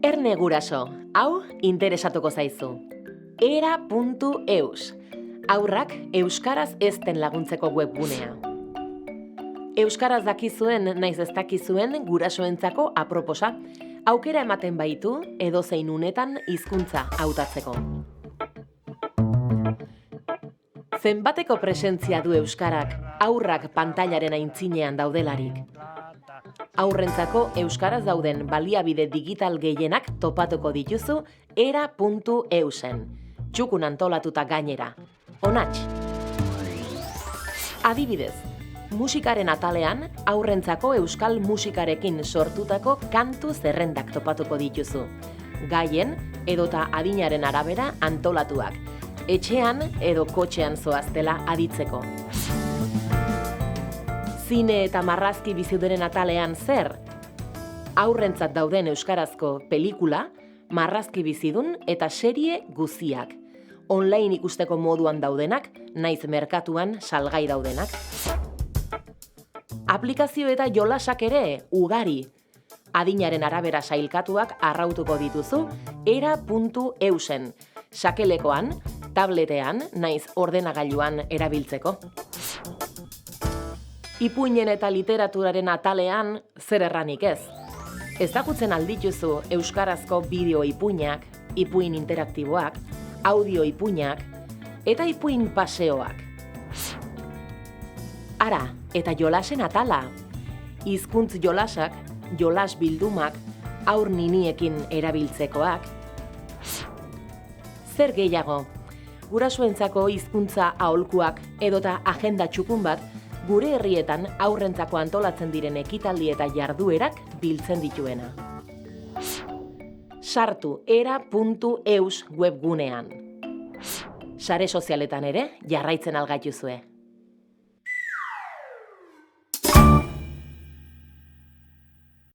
Erne guraso, hau interesatuko zaizu. Era.eus, haurrak euskaraz ezten laguntzeko webgunea. Euskaraz dakizuen naiz ez dakizuen gurasoentzako aproposa, aukera ematen baitu edozein unetan hizkuntza hautatzeko. Zenbateko presentzia du euskarak haurrak pantailaren aintzinean daudelarik? Haurrentzako euskaraz dauden baliabide digital gehienak topatuko dituzu era.eusen. Txukun antolatuta gainera. Onatx. Adibidez, musikaren atalean haurrentzako euskal musikarekin sortutako kantu zerrendak topatuko dituzu. Gaien edota adinaren arabera antolatuak. Etxean edo kotxean zoaztela aditzeko. Zine eta marrazki bizideren atalean zer? Haurrentzat dauden euskarazko pelikula, marrazki bizidun eta serie guziak. Online ikusteko moduan daudenak, naiz merkatuan salgai daudenak. Aplikazio eta jolasak ere ugari. Adinaren arabera sailkatuak arrautuko dituzu era.eusen. Sakelekoan, tabletean, naiz ordenagailuan erabiltzeko. Ipuinen eta literaturaren atalean zer erranik ez. Ezagutzen aldituzu euskarazko bideo ipuinak, ipuin interaktiboak, audio ipuinak eta ipuin paseoak. Ara, eta jolasen atala. Hizkuntz jolasak, jolas bildumak, haur niniekin erabiltzekoak. Zer gehiago, gurasoentzako hizkuntza aholkuak edota agenda txukun bat gure herrietan haurrentzako antolatzen diren ekitaldi eta jarduerak biltzen dituena. Sartu era.eus webgunean. Sare sozialetan ere jarraitzen algaituzue.